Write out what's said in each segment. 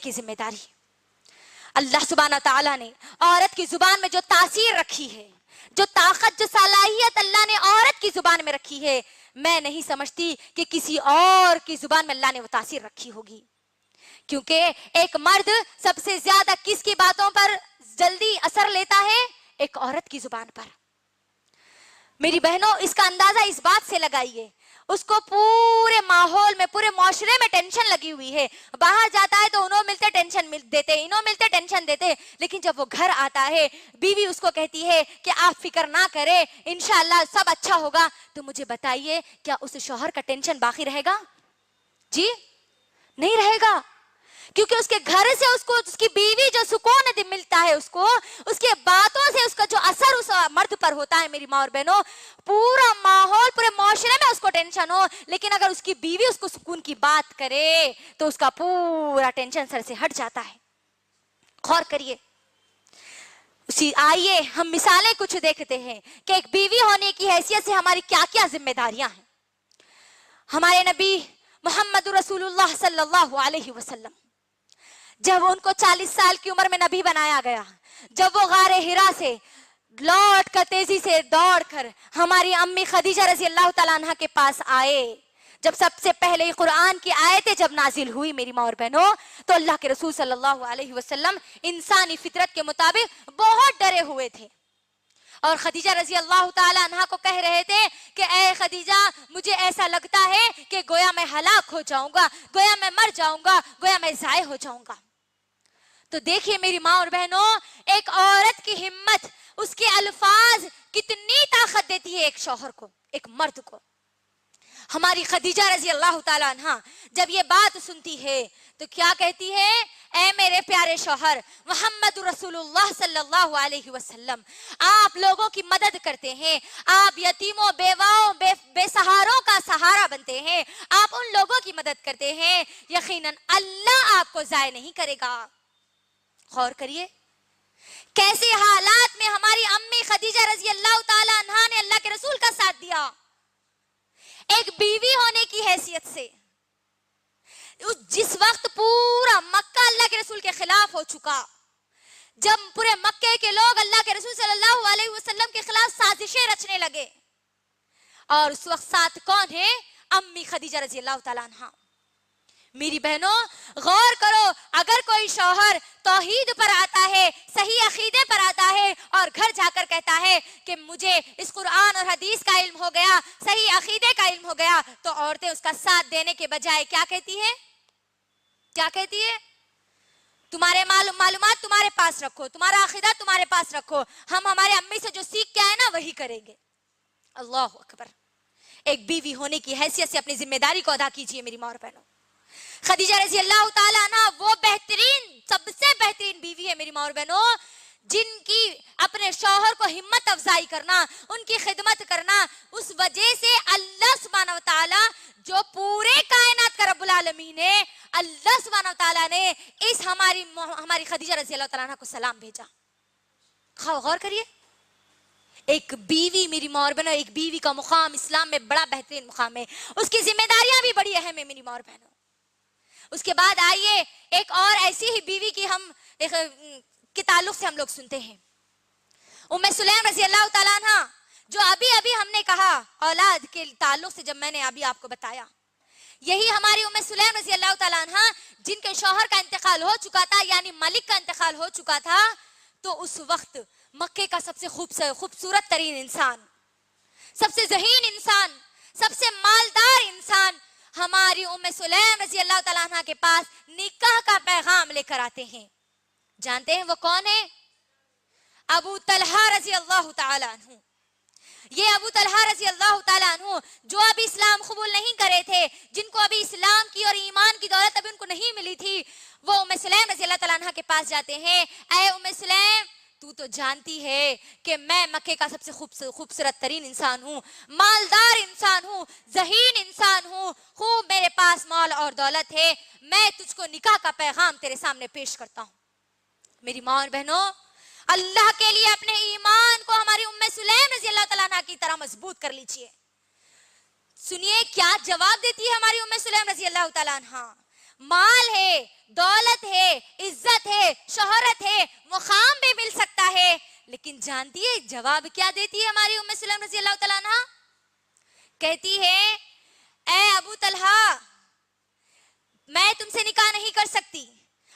की जिम्मेदारी। अल्लाह सुब्हाना तआला ने औरत की जुबान में जो तासीर रखी है, जो ताकत, जो सलाहियत अल्लाह ने औरत की जुबान में रखी है, मैं नहीं समझती कि किसी और की जुबान में अल्लाह ने वो तासीर रखी होगी। क्योंकि एक मर्द सबसे ज्यादा किसकी बातों पर जल्दी असर लेता है? एक औरत की जुबान पर। मेरी बहनों, इसका अंदाजा इस बात से लगाइए, उसको पूरे माहौल में, पूरे माशरे में टेंशन लगी हुई है। बाहर जाता है तो उन्हों मिलते टेंशन देते, इन्हों मिलते टेंशन देते, लेकिन जब वो घर आता है बीवी उसको कहती है कि आप फिक्र ना करें, इंशाअल्लाह सब अच्छा होगा। तो मुझे बताइए, क्या उस शौहर का टेंशन बाकी रहेगा? जी नहीं रहेगा। क्योंकि उसके घर से उसको, उसकी बीवी जो सुकून मिलता है उसको, उसके बातों से उसका जो असर उस मर्द पर होता है मेरी माँ और बहनों, पूरा माहौल, पूरे माशरे में उसको टेंशन हो, लेकिन अगर उसकी बीवी उसको सुकून की बात करे तो उसका पूरा टेंशन सर से हट जाता है। गौर करिए। आइए हम मिसालें कुछ देखते हैं कि एक बीवी होने की हैसियत से हमारी क्या क्या जिम्मेदारियां हैं। हमारे नबी मोहम्मद रसूलुल्लाह सल्लल्लाहु अलैहि वसल्लम, जब उनको 40 साल की उम्र में नबी बनाया गया, जब वो गारे हिरा से लौट कर, तेजी से दौड़ कर हमारी अम्मी खदीजा रजी अल्लाह तआला अन्हा के पास आए, जब सबसे पहले कुरान की आयतें जब नाजिल हुई मेरी माँ और बहनों, तो अल्लाह के रसूल सल्लल्लाहु अलैहि वसल्लम इंसानी फितरत के मुताबिक बहुत डरे हुए थे और खदीजा रजी अल्लाह तआला अन्हा को कह रहे थे कि ए खदीजा, मुझे ऐसा लगता है कि गोया मैं हलाक हो जाऊंगा, गोया मैं मर जाऊंगा, गोया मैं ज़ाय हो जाऊंगा। तो देखिए मेरी माँ और बहनों, एक औरत की हिम्मत, उसके अल्फाज कितनी ताकत देती है एक शौहर को, एक मर्द को। हमारी खदीजा रजी अल्लाह तआला अन्हा जब ये बात सुनती है तो क्या कहती है? ऐ मेरे प्यारे शौहर मोहम्मद रसूलुल्लाह सल्लल्लाहु अलैहि वसल्लम, आप लोगों की मदद करते हैं, आप यतीमों, बेवाओं, बेसहारों का सहारा बनते हैं, आप उन लोगों की मदद करते हैं, यकीनन अल्लाह आपको ज़ाय नहीं करेगा। गौर करिए कैसे हालात में हमारी अम्मी खदीजा रजी अल्लाह तआला अन्हा ने अल्लाह के रसूल का साथ दिया। एक बीवी होने की हैसियत से, जिस वक्त पूरा मक्का अल्लाह के रसूल के खिलाफ हो चुका, जब पूरे मक्के के लोग अल्लाह के रसूल सल्लल्लाहु अलैहि वसल्लम के खिलाफ साजिशें रचने लगे, और उस वक्त साथ कौन है? अम्मी खदीजा रजी अल्लाह तआला अन्हा। मेरी बहनों गौर करो, अगर कोई शौहर तौहीद पर आता है, सही अकीदे पर आता है और घर जाकर कहता है कि मुझे इस कुरान और हदीस का इल्म हो गया, सही अकीदे का इल्म हो गया, तो औरतें उसका साथ देने के बजाय क्या कहती है? क्या कहती है? तुम्हारे मालूमात तुम्हारे पास रखो, तुम्हारा अकीदा तुम्हारे पास रखो, हम हमारे अम्मी से जो सीख के आए ना वही करेंगे। अल्लाह अकबर। एक बीवी होने की हैसियत से अपनी जिम्मेदारी को अदा कीजिए मेरी माँ और बहनों। खदीजा रजी अल्लाह तआला अन्हा वो बेहतरीन, सबसे बेहतरीन बीवी है मेरी माँ और बहनों, जिनकी अपने शौहर को हिम्मत अफजाई करना, उनकी खिदमत करना, उस वजह से अल्लाह सुब्हानहू व तआला, जो पूरे कायनात का रब्बुल आलमीन है, अल्लाह सुब्हानहू व तआला ने इस हमारी खदीजा रजी अल्लाह तआला अन्हा को सलाम भेजा। गौर करिए, एक बीवी मेरी माँ और बहनों, एक बीवी का मुकाम इस्लाम में बड़ा बेहतरीन मुकाम है, उसकी जिम्मेदारियां भी बड़ी अहम है मेरी माँ और बहनों। उसके बाद आइए एक और ऐसी ही बीवी की हम के ताल्लुक से हम लोग सुनते हैं, उम्मे सुलैम रजी अल्लाह तआला अन्हा, जो अभी अभी हमने कहा औलाद के ताल्लुक से, जब मैंने अभी आपको बताया, यही हमारी उम्मे सुलैम रजी अल्लाह तआला अन्हा जिनके शौहर का इंतकाल हो चुका था, यानी मलिक का इंतकाल हो चुका था, तो उस वक्त मक्के का सबसे खूबसूरत तरीन इंसान, सबसे ज़हीन इंसान, सबसे मालदार इंसान हमारी उम्मे सुलैम रजी अल्लाह तआला अन्हा के पास निकाह का पैगाम लेकर आते हैं। जानते हैं वो कौन है? अबू तलहा रजी अल्लाह तआला अन्हु। ये अबू तलहा रजी अल्लाह तआला अन्हु जो अभी इस्लाम कबूल नहीं करे थे, जिनको अभी इस्लाम की और ईमान की दौलत अभी उनको नहीं मिली थी, वो उम्मे सुलैम रजी अल्लाह तआला अन्हा के पास जाते हैं। ऐ उम्मे सुलैम, तू तो जानती है कि मैं मक्के का सबसे खूबसूरत तरीन इंसान हूँ, मालदार इंसान हूँ, ज़हीन इंसान हूँ, खूब मेरे पास माल और दौलत है, मैं तुझको निकाह का पैगाम तेरे सामने पेश करता हूँ। मेरी माँ और बहनों, अल्लाह के लिए अपने ईमान को हमारी उम्मे सुलैम रजी अल्लाह तआला अन्हा की तरह मजबूत कर लीजिए। सुनिए क्या जवाब देती है हमारी उम्मे सुलैम रजी अल्लाह तआला अन्हा। مال ہے, دولت ہے, عزت ہے, شہرت ہے, مقام بھی مل سکتا ہے, لیکن جانتی ہے جواب کیا دیتی ہے ہماری ام سلیم رضی اللہ تعالیٰ عنہ؟ کہتی ہے اے ابو طلحہ میں تم سے نکاح نہیں کر سکتی,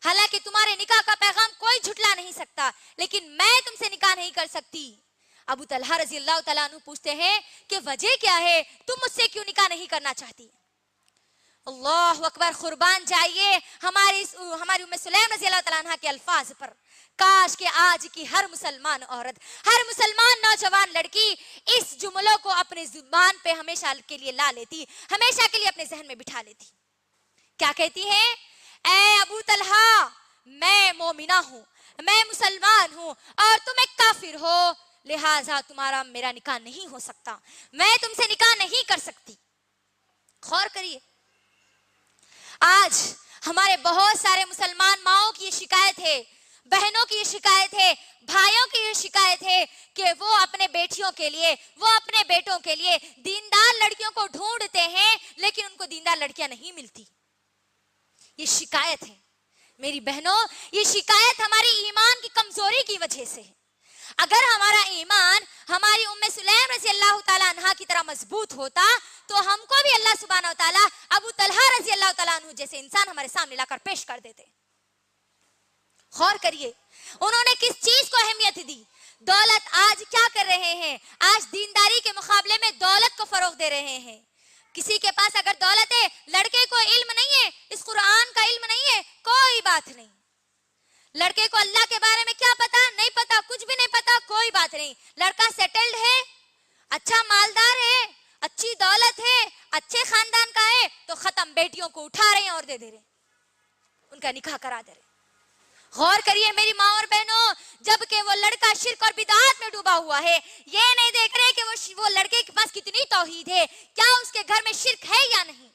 حالانکہ تمہارے نکاح کا پیغام کوئی جھٹلا نہیں سکتا, لیکن میں تم سے نکاح نہیں کر سکتی. ابو طلحہ رضی اللہ تعالیٰ عنہ پوچھتے ہیں کہ وجہ کیا ہے, تم مجھ سے کیوں نکاح نہیں کرنا چاہتی؟ اللہ اکبر, قربان جائیے ہماری ام سلیم رضی اللہ تعالیٰ عنہ کے الفاظ پر. کاش کہ آج کی ہر مسلمان عورت, ہر مسلمان نوجوان لڑکی اس جملوں کو اپنے زبان پہ ہمیشہ کے لیے لا لیتی, ہمیشہ کے لیے اپنے ذہن میں بٹھا لیتی. کیا کہتی ہے؟ اے ابو طلحہ میں مومنہ ہوں, میں مسلمان ہوں اور تم ایک کافر ہو, لہٰذا تمہارا میرا نکاح نہیں ہو سکتا, میں تم سے نکاح نہیں کر سکتی. غور کریے, آج ہمارے بہت سارے مسلمان ماؤں کی یہ شکایت ہے, بہنوں کی یہ شکایت ہے, بھائیوں کی یہ شکایت ہے کہ وہ اپنے بیٹیوں کے لیے, وہ اپنے بیٹوں کے لیے دیندار لڑکیوں کو ڈھونڈتے ہیں, لیکن ان کو دیندار لڑکیاں نہیں ملتی. یہ شکایت ہے میری بہنوں, یہ شکایت ہماری ایمان کی کمزوری کی وجہ سے ہے. اگر ہمارا ایمان ہماری ام سلیم رضی اللہ تعالیٰ عنہ کی طرح مضبوط ہوتا تو ہم کو بھی اللہ سبحانہ و تعالیٰ ابو طلحہ رضی اللہ تعالیٰ عنہ جیسے انسان ہمارے سامنے لا کر پیش کر دیتے. غور کریے انہوں نے کس چیز کو اہمیت دی. دولت آج کیا کر رہے ہیں, آج دینداری کے مقابلے میں دولت کو فروغ دے رہے ہیں. کسی کے پاس اگر دولت ہے, لڑکے کو علم نہیں ہے, اس قرآن کا علم نہیں ہے, کوئی بات نہیں. لڑکے کو اللہ کے بارے میں کیا پتا, نہیں پتا, کچھ بھی نہیں پتا, کوئی بات نہیں. لڑکا سیٹلڈ ہے, اچھا مالدار ہے, اچھی دولت ہے, اچھے خاندان کا ہے, تو ختم, بیٹیوں کو اٹھا رہے ہیں اور دے دے رہے ہیں, ان کا نکاح کرا دے رہے ہیں. غور کریے میری ماں اور بہنوں, جبکہ وہ لڑکا شرک اور بدعات میں ڈوبا ہوا ہے, یہ نہیں دیکھ رہے کہ وہ لڑکے کے پاس کتنی توحید ہے, کیا اس کے گھر میں شرک ہے یا نہیں.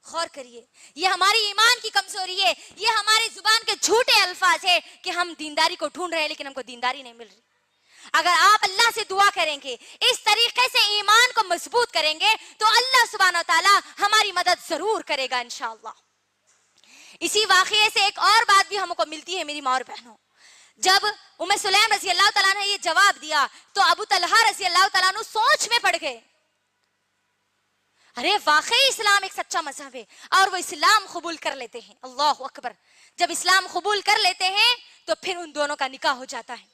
غور کریے, یہ ہماری ایمان کی کمزوری ہے, یہ ہماری زبان کے جھوٹے الفاظ ہے کہ ہم دینداری کو ڈھونڈ رہے ہیں لیکن ہم کو دینداری نہیں مل رہی. اگر آپ اللہ سے دعا کریں گے, اس طریقے سے ایمان کو مضبوط کریں گے, تو اللہ سبحانہ و تعالی ہماری مدد ضرور کرے گا انشاءاللہ. اسی واقعے سے ایک اور بات بھی ہم کو ملتی ہے میری ماں اور بہنوں. جب ام سلیم رضی اللہ تعالیٰ نے یہ جواب دیا تو ابو طلحہ رضی اللہ تعالیٰ نے سوچ میں پڑ گئے, ارے واقعی اسلام ایک سچا مذہب ہے, اور وہ اسلام قبول کر لیتے ہیں. اللہ اکبر, جب اسلام قبول کر لیتے ہیں تو پھر ان دونوں کا نکاح ہو جاتا ہے.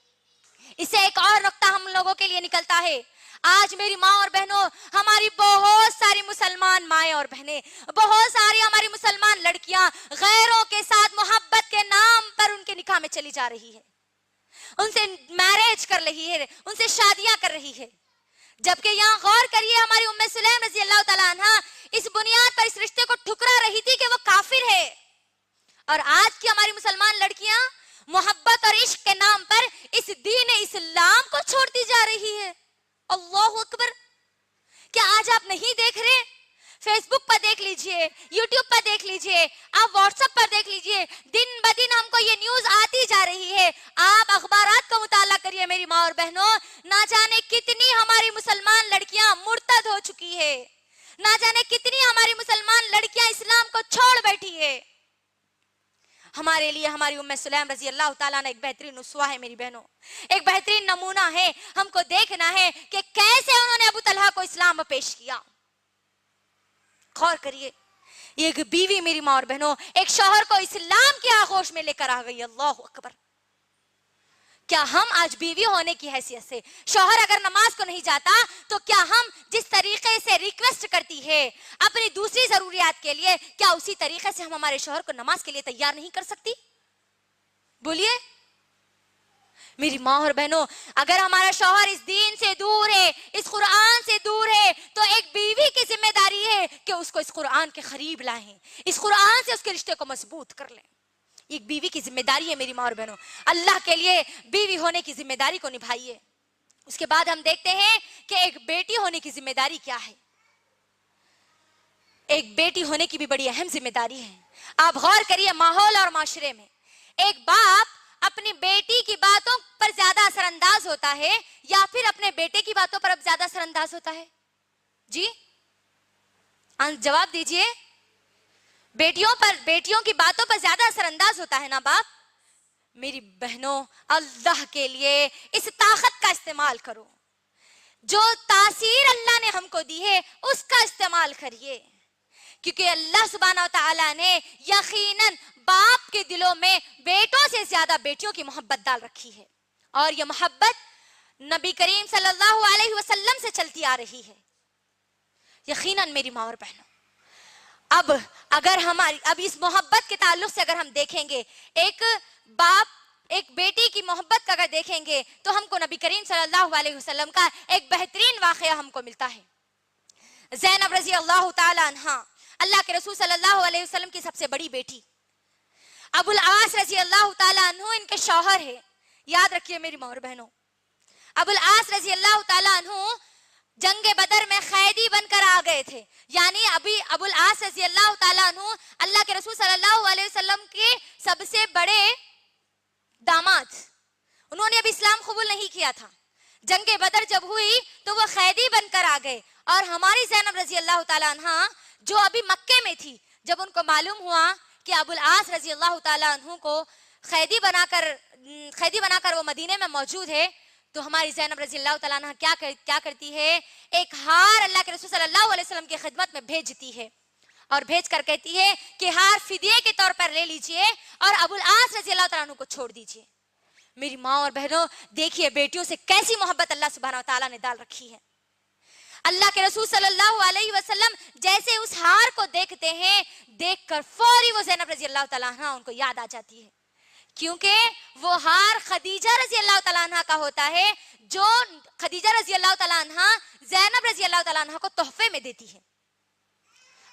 اس سے ایک اور نقطہ ہم لوگوں کے لیے نکلتا ہے. آج میری ماں اور بہنوں, ہماری بہت ساری مسلمان مائیں اور بہنیں, بہت ساری ہماری مسلمان لڑکیاں غیروں کے ساتھ محبت کے نام پر ان کے نکاح میں چلی جا رہی ہے, ان سے میرج کر رہی ہے, ان سے شادیاں کر رہی ہے. جبکہ یہاں غور کریے, ہماری ام سلیم رضی اللہ تعالیٰ عنہ اس بنیاد پر اس رشتے کو ٹھکرا رہی تھی کہ وہ کافر ہے, اور آج کی ہماری مسلمان لڑکیاں محبت اور عشق کے نام پر اس دین اسلام کو چھوڑتی جا رہی ہے. اللہ اکبر, کیا آج آپ نہیں دیکھ رہے؟ فیس بک پر دیکھ لیجئے, یوٹیوب پر دیکھ لیجئے, آپ واٹس ایپ پر دیکھ لیجئے, دن بدن ہم کو یہ نیوز آتی جا رہی ہے. آپ اخبارات کا مطالعہ کریے میری ماں اور بہنوں, نہ جانے کتنی ہماری مسلمان لڑکیاں مرتد ہو چکی ہے, نہ جانے کتنی ہماری مسلمان لڑکیاں اسلام کو چھوڑ بیٹھی ہے. ہمارے لیے ہماری ام سلیم رضی اللہ تعالیٰ نے ایک بہترین اسوہ ہے میری بہنوں, ایک بہترین نمونہ ہے. ہم کو دیکھنا ہے کہ کیسے انہوں نے ابو طلحہ کو اسلام میں پیش کیا. غور کریے, ایک بیوی میری ماں اور بہنوں ایک شوہر کو اسلام کی آغوش میں لے کر آ گئی. اللہ اکبر, کیا ہم آج بیوی ہونے کی حیثیت سے, شوہر اگر نماز کو نہیں جاتا تو کیا ہم جس طریقے سے ریکویسٹ کرتی ہے اپنی دوسری ضروریات کے لیے, کیا اسی طریقے سے ہم ہمارے شوہر کو نماز کے لیے تیار نہیں کر سکتی؟ بولیے میری ماں اور بہنوں, اگر ہمارا شوہر اس دین سے دور ہے, اس قرآن سے دور ہے, تو ایک بیوی کی ذمہ داری ہے کہ اس کو اس قرآن کے قریب لائیں, اس قرآن سے اس کے رشتے کو مضبوط کر لیں. ایک بیوی کی ذمہ داری ہے میری ماں اور بہنوں. اللہ کے لیے بیوی ہونے کی ذمہ داری کو نبھائیے. اس کے بعد ہم دیکھتے ہیں کہ ایک بیٹی ہونے کی ذمہ داری کیا ہے. ایک بیٹی ہونے کی بھی بڑی اہم ذمہ داری ہے. آپ غور کریے, ماحول اور معاشرے میں ایک باپ اپنی بیٹی کی باتوں پر زیادہ اثر انداز ہوتا ہے یا پھر اپنے بیٹے کی باتوں پر اب زیادہ اثر انداز ہوتا ہے؟ جی جواب دیجئے. बेटियों की बातों पर ज्यादा असर अंदाज होता है ना बाप। मेरी बहनों, अल्लाह के लिए इस ताकत का इस्तेमाल करो, जो तासीर अल्लाह ने हमको दी है उसका इस्तेमाल करिए, क्योंकि अल्लाह सुब्हानहू व तआला ने यकीनन बाप के दिलों में बेटों से ज्यादा बेटियों की मोहब्बत डाल रखी है, और यह मोहब्बत नबी करीम सल्लल्लाहु अलैहि वसल्लम से चलती आ रही है। यकीनन मेरी माँ और बहनों, अब इस मोहब्बत के ताल्लुक से अगर हम देखेंगे, एक बाप एक बेटी की मोहब्बत का अगर देखेंगे, तो हमको नबी करीम सल्लल्लाहु अलैहि वसल्लम का एक बेहतरीन वाकया हमको मिलता है। ज़ैनब रज़ी अल्लाह ताला अन्हा, अल्लाह के रसूल सल्लल्लाहु अलैहि वसल्लम की सबसे बड़ी बेटी। अबुल आस रज़ी अल्लाह ताला अन्हु इनके शौहर है। याद रखिए मेरी माँ और बहनों, अबुल आस रज़ी अल्लाह ताला अन्हु जंगे बदर में कैदी बनकर आ गए थे। यानी अभी अबुल आस रज़ी अल्लाह ताला अन्हु अल्लाह के रसूल सल्लल्लाहु अलैहि वसल्लम के सबसे बड़े दामाद, उन्होंने अभी इस्लाम कबूल नहीं किया था। जंगे बदर जब हुई तो वो कैदी बनकर आ गए, और हमारी ज़ैनब रज़ी अल्लाह ताला अन्हा जो अभी मक्के में थी, जब उनको मालूम हुआ कि अबुल आस रज़ी अल्लाह ताला अन्हु को कैदी बनाकर वो मदीने में मौजूद है, तो हमारी ज़ैनब रज़ी अल्लाह ताला अन्हा क्या करती है, एक हार अल्लाह के रसूल सल्लल्लाहु अलैहि वसल्लम की खिदमत में भेजती है, और भेज कर कहती है कि हार फिदिये के तौर पर ले लीजिए और अबुल आस रज़ी अल्लाह ताला अन्हु को छोड़ दीजिए। मेरी माँ और बहनों, देखिए बेटियों से कैसी मोहब्बत अल्लाह सुब्हानहू व तआला ने डाल रखी है। अल्लाह के रसूल सल्लल्लाहु अलैहि वसल्लम जैसे उस हार को देखते हैं, देखकर फौरी वो ज़ैनब रज़ी अल्लाह ताला अन्हा उनको याद आ जाती है, क्योंकि वो हार खदीजा रज़ी अल्लाह ताला अन्हा का होता है, जो खदीजा रज़ी अल्लाह ताला अन्हा ज़ैनब रज़ी अल्लाह ताला अन्हा को तोहफे में देती है।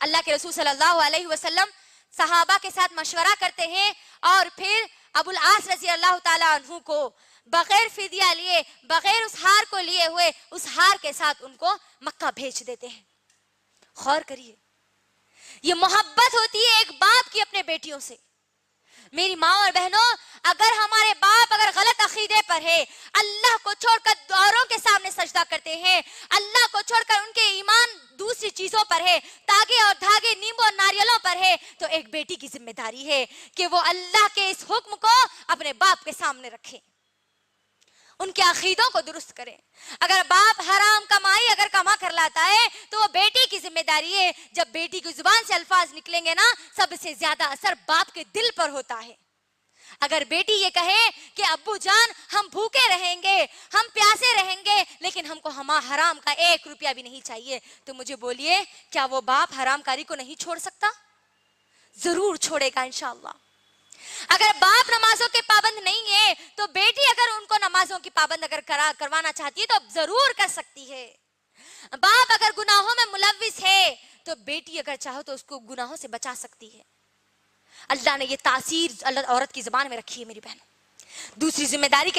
अल्लाह के रसूल सल्लल्लाहु अलैहि वसल्लम सहाबा के साथ मशवरा करते हैं, और फिर अबुल आस रज़ी अल्लाह ताला अन्हु को बगैर फिदिया लिए, बगैर उस हार को लिए हुए, उस हार के साथ उनको मक्का भेज देते हैं। गौर करिए, ये मोहब्बत होती है एक बाप की अपने बेटियों से। मेरी माँ और बहनों, अगर हमारे बाप अगर गलत अकीदे पर है, अल्लाह को छोड़कर औरों के सामने सजदा करते हैं, अल्लाह को छोड़कर उनके ईमान दूसरी चीजों पर है, तागे और धागे नींबू और नारियलों पर है, तो एक बेटी की जिम्मेदारी है कि वो अल्लाह के इस हुक्म को अपने बाप के सामने रखे, उनके अकीदों को दुरुस्त करें। अगर बाप हराम कमाई अगर कमा कर लाता है, तो वो बेटी की जिम्मेदारी है, जब बेटी की जुबान से अल्फाज निकलेंगे ना, सबसे ज्यादा असर बाप के दिल पर होता है। अगर बेटी ये कहे कि अब्बू जान हम भूखे रहेंगे, हम प्यासे रहेंगे, लेकिन हमको हराम का 1 रुपया भी नहीं चाहिए, तो मुझे बोलिए, क्या वो बाप हरामकारी को नहीं छोड़ सकता? जरूर छोड़ेगा इंशाअल्लाह। अगर बाप नमाजों के पाबंद नहीं है, तो बेटी अगर उनको नमाजों की पाबंद अगर करवाना चाहती है, तो जरूर कर सकती है। बाप अगर गुनाहों में मुलव्विस है, तो बेटी अगर चाहो तो उसको गुनाहों से बचा सकती है। अल्लाह ने ये तासीर औरत की ज़बान में रखी है मेरी बहन। दूसरी जिम्मेदारी